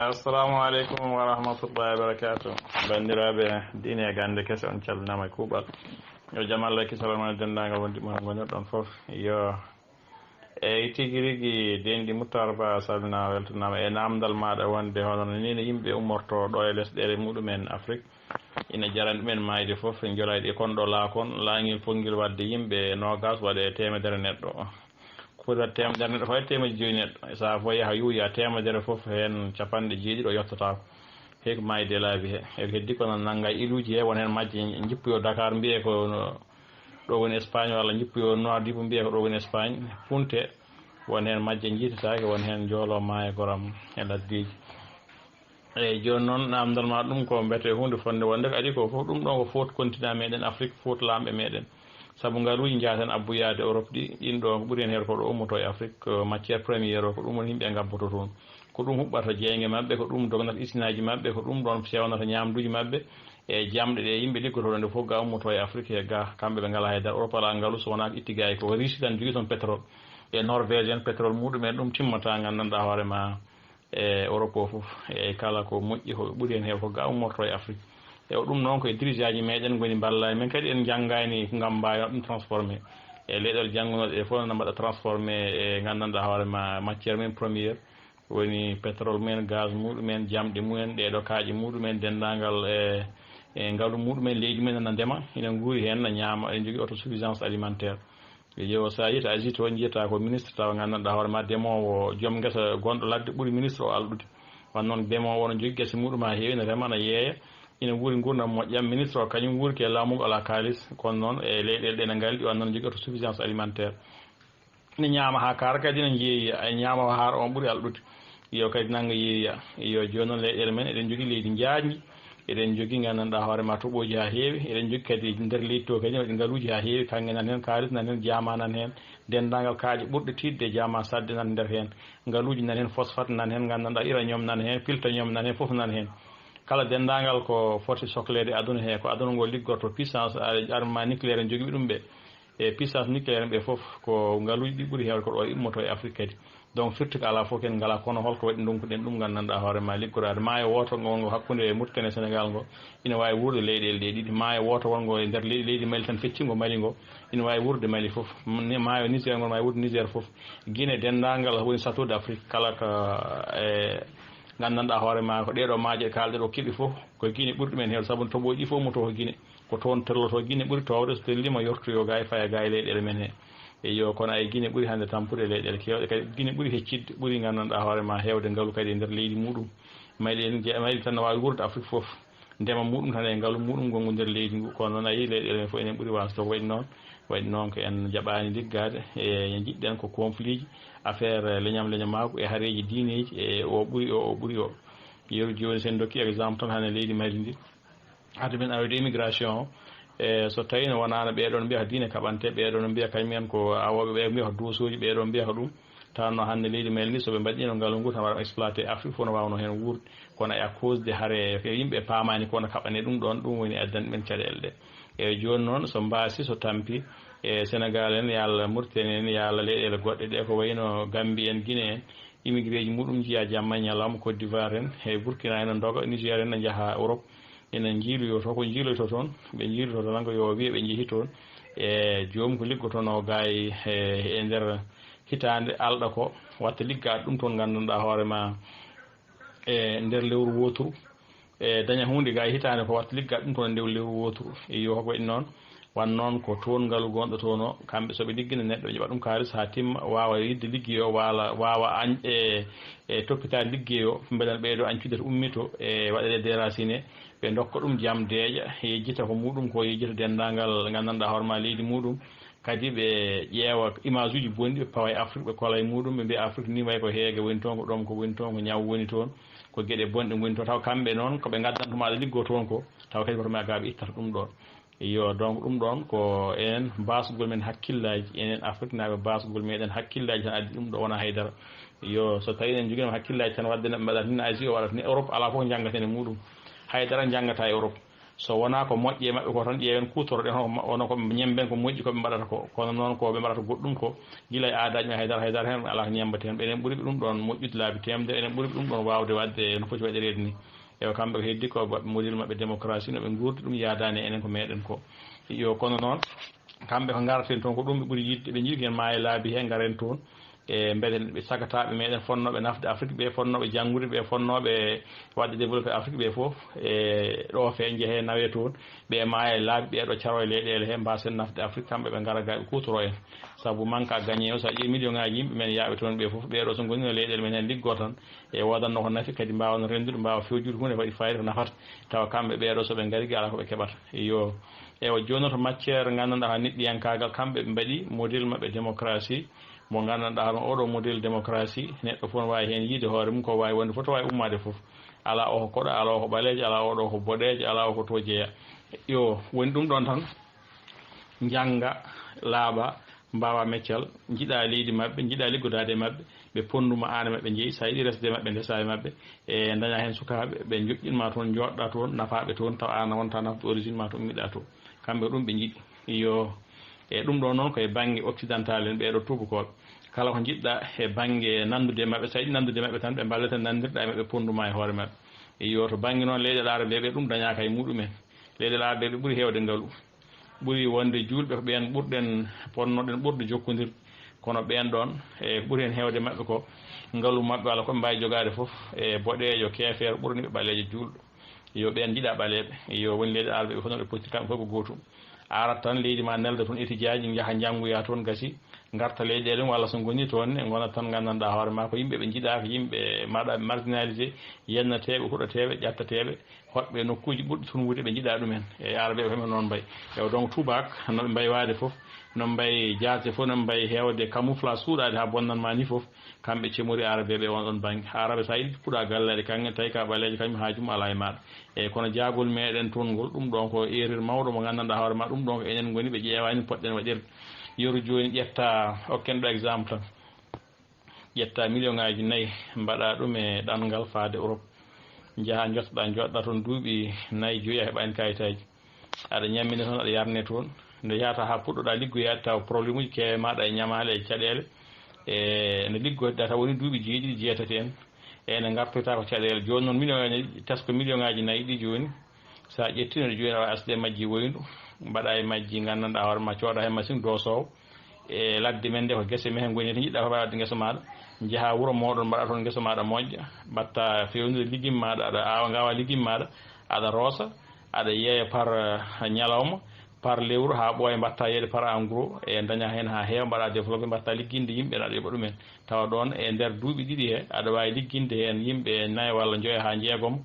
assalamu aleykum wa rahmatullahi wa barakatuh. Bandiraɓe diine e gande kese on calminama e kuuɓal. Yo jaam Allah kisalama dendagal wonde mo gonirɗon foof. Yo eyyi tigui rigui denɗi Moutar Ba salminama weltanama e namdal maɗa wonde hono ni no yimɓe ummorto ɗo e lesɗele muɗumen Afrique. Ina jarani ɗumen mayde foof en jolayɗi e konɗo laakon laangel fonguel wadde yimɓe nogas waɗe temedere neɗɗo. Kuuɗa temedere neɗɗo fay temeji joyi neɗɗo sa fo yaaha yuuya temedere foof hen capanɗe jeeɗiɗo yettotako heeko mayde laabi he eko heddi kono nangga iluji he won hen majje jippoyo Dakar mbiye ko ɗo woni Espagne walla jippoyo Nouadhibou mbiye ko ɗo woni Espagne funte won hen majje jiitatake won hen joolo maayo goram e laddiji. Eyyi joni noon namdal ma ɗum ko mbete hunde fonde wonde ko adi ko foof ɗum ɗon ko faute continent meɗen Afrique faute lamɓe meɗen saabu ngaluji jaten abbuyade Europe ɗi ɗin ɗo ɓuuri hen heedo ko ɗo ummoto e Afrique matiére premiére o ko ɗum woni yimɓe gabboto toon ko ɗum huɓɓata jeyge mabɓe ko ɗum dognata isinaji mabɓe ko ɗum ɗon fewnata ñamduji mabɓe e jamɗe ɗe yimɓe liggoto nde fof ga ummoto e Afrique e ga kamɓe ɓe ngala haydara Europe ala ngaalu so wona ittigay ko riche tan jogui toon pétrole e Norvège en pétrole muɗumen ɗum timmata gandanɗa hoorema e Europe o foof e kala ko moƴƴi ko ɓuuri hen heew ko ga ummorto e Afrique e ɗum noon koye dirige aji meɗen goni ballani men kadi en janggani gam mbawi ɗum transformé e leyɗele janggunoɗe ɗe fof no mbaɗa transformé e gandanɗa hoorema matiére men premiére woni pétrole men gaz muɗumen jamɗe mumen ɗeɗo kaaƴe muɗumen dendagal e ngaalu muɗumen leydi men na ndema ina guuri hen na ñaama eɗen jogui autosuffisance alimentaire. Yo sa yita Asie to jiyata ko ministre taw gandanɗa hoorema ndemowo joom guesa gonɗo ladde ɓuuri ministre o alɗude wan noon ndemowo no jogui guese muɗum ha heewi ne rema ne yeeya ina wuuri gurdam moƴƴam ministre o kañum wuuri ke laamugo ala kalis kono noon e leyɗele ɗe ne ngalɗi wan noon jogui autosuffisance alimentaire ne ñaama ha kaara kadi ne jeeyi e ñaama haara on ɓuuri alɗude. Yo kadi nangga yeeya yo joni noon leyɗele men eɗen jogui leydi jaaƴi eɗen jogui gandanɗa hoorema toɓoji ha heewi eɗen jogui kadi nder leydi to kadi waɗi ngaaluji ha heewi kanŋe nan hen kalis nan hen jama nan hen dendagal kaaƴe ɓurɗe tidde e jama sadde nan nder hen ngaaluji nan hen phosphate nan hen gandanɗa uranium nan hen plutonium nan hen foof nan hen kala dendagal ko foti sohlede aduna he ko aduna ngo liggorto puissance armement nucléaire en jogui ɗum ɓe e puissance nucléaire ɓe foof ko ngaaluji ɗi ɓuuri hewde ko ɗo immoto e Afrique kadi donc firti ko ala fof ken ngala kono holko waɗi donkuɗen ɗum gandanɗa hoorema liggorade maayo woto ngo hakkude Mauritanie e Sénégal ngo ina wawi wurde leyɗele ɗe ɗiɗi maayo woto wongo e nder leydi Mali tan feccingo Mali ngo ina wawi wurde Mali foof maayo Niger ngo wawi wurde Niger foof Guinée dendagal woni château d'Afrique kala ko e gandanɗa hoorema ko ɗeɗo maaje kalɗe ɗo keeɓi foof ko Guinée ɓuuri ɗumen heew saabu toɓoji ɗi fof ummoto ko Guinée ko toon terloto Guinée ɓuuri towde so tellima yortoyo ga e faya ga e leyɗele men he e yo kono ay Guinée ɓuuri hande tampude leyɗele kewɗe kadi Guinée ɓuuri heccidde ɓuuri gandanɗa hoorema hewde ngaalu kadi e nder leydi muɗum Mali tan ne wawi wurde Afrique foof ndema muɗum tan e ngaalu muɗum gongo nder leydi ngu kono noon ayi leyɗele men fof enen ɓuuri wasto ko waɗi noon ko en jaɓani liggade e jiɗɗen ko conflit ji affaire leñamako e haareji diineji e o ɓuuri o yeru joni sen dokki exemple tan hane leydi Mali ndi hade men awde immigration o so tawi no wonano ɓeɗon mbiya ko diine kaɓante ɓeɗon mbiya kañumen ko awoɓe ɓe mbiya ko duusoji ɓeɗon mbiya ko ɗum tanno hande leydi Mali ndi soɓe mbaɗino ngaalu ngu tan waɗa exploité Afrique fof no wawno hen wurde kono à cause de haare yimɓe pamani kono kaɓane ɗum ɗon ɗum woni addani ɗumen caɗele ɗe eyyi joni noon so mbasi so tampi e Sénégal en yo Allah Mauritanie en yo Allah leyɗele goɗɗe ɗe ko wayno Gambie en Guinée en immigré ji muɗum jiiya jamma e ñalawma Côte d'Ivoire en e Burkina en doga Niger en ne jaaha Europe enen jiiloyo to ko jiiloyto toon ɓe jiiloto to tan ko yo wiya ɓe jeehi toon e joomum ko liggotono gaay e nder hitande alɗa ko watta liggade ɗum toon gandanɗa hoorema e nder lewru woturu e daña hunde ga hitande ko watta liggade ɗum toon e nder lewru woturu e yo ko waɗi noon wan noon ko toon ngaalu gonɗo toon o kamɓe soɓe liggina neɗɗo ɓe ƴeɓa ɗum kalis ha timma wawa yidde ligguey o wawa e toppitade ligguey o beele ɓeydo añcude to ummito e waɗede déraciné ɓe dokka ɗum jaam deeƴa yejjita ko muɗum ko yejjita dendagal gandanɗa hoorema leydi muɗum kadi ɓe ƴeewa image uji bonɗi ɓe pawa e Afrique ɓe kola e muɗum ɓe mbiya Afrique ni way ko heege woni toon ko ɗom ko woni toon ko ñaw woni toon ko gueɗe bonɗe woni toon taw kamɓe noon koɓe gaddantumaɗa liggo toon ko taw kadi koto gaɓe ittata ɗum ɗon yo donc ɗum ɗon ko enen basgol men hakkillaji enen Afrique naɓe basgol meɗen hakkillaji tan addi ɗum ɗo wona haydara yo so tawi en joguino hakkillaji tan wadde mbaɗat ni Asie o waɗat ni Europe ala fof janggaten e muɗum haydara janggata e Europe so wona ko moƴƴe maɓɓe ko tan ƴeewen kutoroɗen hono ko ñemben ko moƴƴi koɓe mbaɗata ko kono noon ko ɓe mbaɗata goɗɗum ko gila e aadaji men haydara hen ala ko ñembate hen ɓenen ɓuuri ɓe ɗum ɗon moƴƴude laabi temedere enen ɓuuri ɓe ɗum ɗon wawde wadde no foti waɗirede ni ewa kamɓe ko heddi ko modèle maɓɓe démocratie noɓe gurdi ɗum yadani enen ko meɗen ko yo kono noon kamɓe ko garaten toon ko ɗum ɓe ɓuuri yidde ɓe jiiɗi hen maayo laabi he garen toon e mbeɗen ɓe sagataɓe meɗen fonnoɓe nafde Afrique ɓe fonnoɓe janggude ɓe fonnoɓe wadde développé Afrique ɓe foof e ɗo fe jeehe nawe toon ɓe maayo laabi ɓeɗo caro e leyɗele he mbasen nafde Afrique kamɓe ɓe gara ga ɓe kutoro en saabu manque a gagné o sa ƴeewi million ngaji yimɓe men yaaɓe toon ɓe foof ɓeɗo so gonino leyɗele men hen liggo tan e wodanno ko nafi kadi mbawano rendude mbawa fewjude hunde waɗi fayida ko nafata tawa kamɓe ɓeɗo soɓe gari ala koɓe keɓata yo ewa joni to matiére gandanɗa neɗɗiyankagal kamɓe ɓe mbaɗi modèle maɓɓe démocratie mo gandanɗa hono oɗo modèle démocratie neɗɗo fof ne wawi hen yiide hoore mum ko wawi wonde fof to wawi ummade fof ala o ko koɗo ala o ko ɓalejo ala oɗo ko boɗejo ala o ko to jeeya yo woni ɗum ɗon tan jangga laaɓa mbawa meccal jiiɗa leydi mabɓe jiiɗa liggodade e mabɓe ɓe ponduma an mabɓe jeeyi sa yiiɗi resde mabɓe ndesa e mabɓe e daña hen sukaɓe ɓe joƴƴinma toon joɗɗa toon nafaɓe toon taw an wonta nafde origine ma to ummiɗa to kamɓe ɗum ɓe jiiɗi yo e ɗum ɗo noon koye banggue occidental en ɓeɗo tubakoɓe kala ko jiɗɗa e banggue nandude mabɓe sa yiiɗi nandude mabɓe tan ɓe mballete nandirɗa e mabɓe ponduma e hoore mabɓe yo to banggue noon leyɗele arabe ɓe ɗum dañaka e muɗumen leyɗele arabe ɓe ɓuuri hewde ngaalu ɓuuri wonde julɓe ko ɓen ɓurɗen ponnoɗen ɓurde jokkodirde kono ɓen ɗon e ɓuuri hen hewde mabɓe ko ngaalu mabɓe walla koɓe mbawi jogade foof e boɗejo keefeero ɓuraniɓe ɓalejo julɗo yo ɓen jiiɗa ɓaleɓe yo woni leyɗele arabe ɓe fof noon ɓe poti kamɓe fof ko gotum arat tan leydi ma nelda toon étudiaji jaaha janggoya toon gasi garta leyɗele walla so goni toon e gonat tan gandanɗa hoore ma ko yimɓe ɓe jiiɗaka yimɓe maɗa marginalisé yennateɓe huɗoteɓe ƴattateɓe hoɗɓe nokkuji ɓurɗi tunwude ɓe jiiɗa ɗumen e arabe ɓe noon mbayi ewa donc tubak noɓe mbayi wade foof no mbayi jasde fof no mbayi hewde camouflage suuɗade ha bonnanma ni foof kamɓe cemori arabe ɓe on ɗon banggue arabe sa yiɗi puɗa gallade kanŋe tawi ka ɓalejo kañum haajum ala e maɗa eyyi kono jagol meɗen toon ngol ɗum ɗon ko erreur mawɗo mo gandanɗa hoore ma ɗum ɗon ko enen goni ɓe ƴewani poɗɗen waɗirde yoru joni ƴetta hokken ɗo exemple tan ƴetta million ngaji 4 mbaɗa ɗum e ɗanngal faade Europe jaaha jottoɗa joɗɗa toon duuɓi 4 joyi a heɓani kayitaji aɗa ñammina toon aɗa yarne toon nde yahata ha puɗɗoɗa liggoyade taw probléme uji kewe maɗa e ñamale e caɗele e nde liggoyɗa taw woni duuɓi jeeɗiɗi jeetati en ene gartoyta ko caɗele joni noon million ngaji tesko million ngaji 4 ɗi joni sa ƴettino ɗe joni awa asde majji woynu mbaɗa e majji gandanɗa hoore ma cooda hen machine dosowo e ladde men nde ko guese men goni to jiɗɗa ko wadde guesa maɗa jaaha wuuro moɗon mbaɗa toon guesa maɗa moƴƴa mbatta fewnude liggim maɗa aɗa awa gawa liggim maɗa aɗa roosa aɗa yeeya par ñalawma par lewru ha ɓooya mbatta yeede par en gros e daña hen ha heewa mbaɗa développé mbatta ligginde yimɓe aɗa yoɓa ɗumen tawa ɗon e nder duuɓi ɗiɗi he aɗa wawi ligginde hen yimɓe 4 walla joya ha jeegom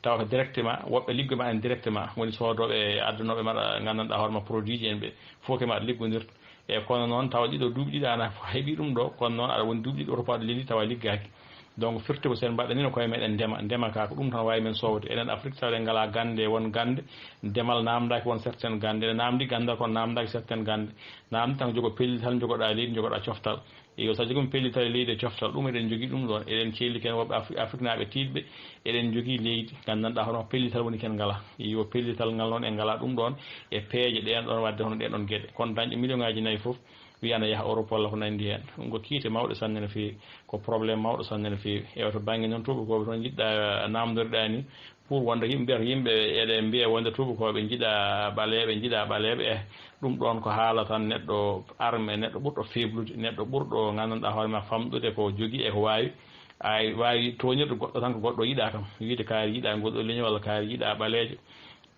tawa ko directement woɓɓe liggoma en directement woni sodoɓe addanoɓe maɗa gandanɗa hoorema produit ji en ɓe fof ke maɗa liggodirta e kono noon tawa ɗiɗo duuɓi ɗiɗi ana heeɓi ɗum ɗo kono noon aɗa woni duuɓi ɗiɗi Europe aɗa leli tawa liggaki donc firti ko sen mbaɗanino koye meɗen ndema ka ko ɗum tan wawi men sowde enen Afrique tawde ngala gande won gande ndemal namdaki won certaine gande ene namdi gandal kono namdaki certaine gande namdi tan ko jogo pellital jogoɗa leydi jogoɗa coftal yo sa jogui pellital e leydi e coftal ɗum eɗen jogui ɗum ɗon eɗen celli ken woɓɓe Afrique naɓe tiɗɓe eɗen jogui leydi gandanɗa hono pellital woni ken ngala yo pellital ngal noon en ngala ɗum ɗon e peeje ɗen ɗon wadde hono ɗen ɗon gueɗe kono dañƴe million ngaji 4 foof wiyana yaaha Europe walla ko nandi hen ɗum ko kiite mawɗo sanne no fewi ko probléme mawɗo sanne no fewi ewa to banggue noon tubakoɓe toon jiɗɗa namdoriɗa ni pour wonde yimɓe mbiyata yimɓe eɗe mbiya wonde tubakoɓe jiiɗa ɓaleɓe e ɗum ɗon ko haala tan neɗɗo arme neɗɗo ɓurɗo feblude neɗɗo ɓurɗo gandanɗa hoorema famɗude ko jogui e ko wawi ay wawi toñirde goɗɗo tan ko goɗɗo yiiɗa kam wiide kaari yiiɗa goɗɗo leñol walla kaari yiiɗa ɓalejo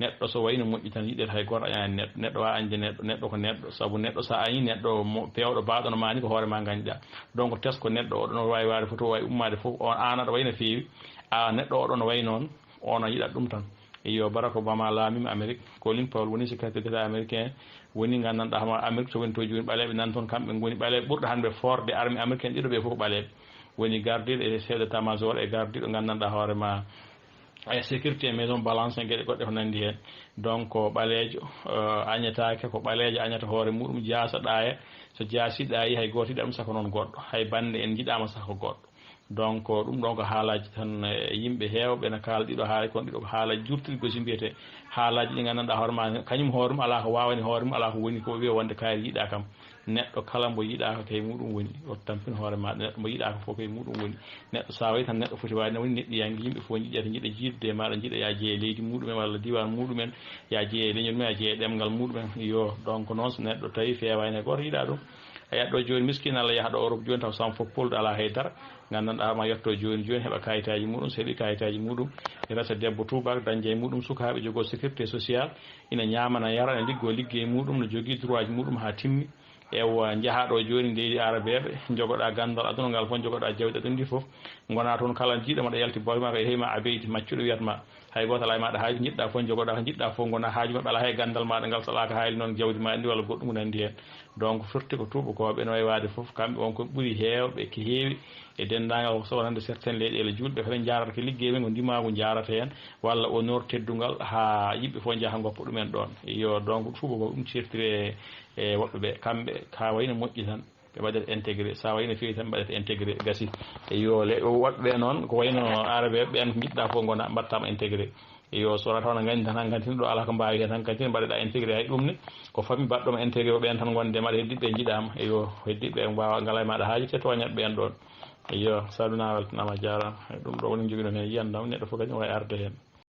neɗɗo so wayno moƴƴi tan yiɗete hay goto añani neɗɗo wawi ande neɗɗo ko neɗɗo saabu neɗɗo sa añi neɗɗo pewɗo baɗono mani ko hoorema gañƴiɗa donc tesko neɗɗo oɗon wawi wade fof to wawi ummade fof on an aɗa wayi no fewi a neɗɗo oɗon wayi noon on a yiɗat ɗum tan yo Barack Obama laamima Amérique Colin Powell woni secrétaire d'état américain woni gandanɗa hono Amérique to woni to joni ɓaleɓe nan toon kamɓe goni ɓaleɓe ɓurɗo hande forde armée américaine ɗiɗo ɓe fof ɓaleɓe woni gardiɗo e chef d'état major e gardiɗo gandanɗa hoorema ay sécurité maison balance en gueɗe goɗɗe ko nandi hen donc ɓalejo añetake ko ɓalejo añata hoore muɗum jaasa ɗaya so jaasi ɗayi hay goto yiɗa ɗum saka noon goɗɗo hay bande en jiɗama saka goɗɗo donc ɗum ɗon ko haalaji tan yimɓe heewɓe ne kaala ɗiɗo haala kono ɗiɗo ko haalaji jurtiri gosi mbiyete haalaji ɗi gandanɗa hoore ma kañum hoore mum ala ko wawani hoore mum ala ko woni ko wiya wonde kaari yiiɗa kam neɗɗo kala mbo yiiɗaka kay muɗum woni o tampin hoore ma neɗɗo mo yiiɗaka fof kay muɗum woni neɗɗo sa wayi tan neɗɗo foti wawde woni neɗɗo yangi yimɓe fof jiiɗata jiiɗa jiidude maɗa jiiɗa ya jeeye leydi muɗumen walla diwan muɗumen ya jeeye leñol mum ya jeeye ɗemgal muɗumen yo donc noon so neɗɗo tawi fewani goto yiiɗa ɗum a yiyat ɗo joni miskine Allah yaha ɗo Europe joni taw sam fof poldu ala haydara gandanɗa ma yetto joni heeɓa kayitaji muɗum so heeɓi kayitaji muɗum resa debbo tubak dañde e muɗum sukaɓe jogo sécurité social ina ñamana yara ne liggo ligguey muɗum ne jogui droit ji muɗum ha timmi ewa jaahaɗo joni leydi arabeɓe jogoɗa gandal aduna ngal fof jogoɗa jawdi aduna ndi foof gona toon kala jiiɗama ɗo yalti boyma ko heyma abeydi maccuɗo wiyatma hay goto ala e maɗa haaju jiɗɗa fof jogoɗa ko jiɗɗa fof gona haaju maɓɓe ala hay gandal maɗa ngal saɗa ko hayli noon jawdi ma ndi walla goɗɗum nandi hen donc firti ko tubakoɓe no way wade foof kamɓe on ko ɓuuri hewɓe ko heewi e dendagal ko sowanande certaine leyɗele julɓe kadi jarata ko liggey men ko ndimagu jarata hen walla honneur teddugal ha yimɓe fof jaaha goppa ɗumen ɗon yo donc tubako ɗum certiri e woɓɓeɓe kamɓe ka wayno moƴƴi tan ɓe mbaɗete intégré sa wayno fewi tan mbaɗete intégré gasi yo woɓɓeɓe noon ko wayno arabe ɓen ko jiɗɗa fof gona mbattama intégré yo so taw no gandi tan hankkadine ɗo ala ko mbawi hen hankkadine mbaɗeɗa intégré hay ɗum ne ko fami mbaɗɗoma intégré o ɓen tan gonde maɗa heddiɓe jiiɗama yo heddiɓe mbawa ngala e maɗa haaji te toñat ɓen ɗon yo salmina weltanama jarama ɗum ɗo woni joguiɗon hen yiyandam neɗɗo fof kadi wawi arde hen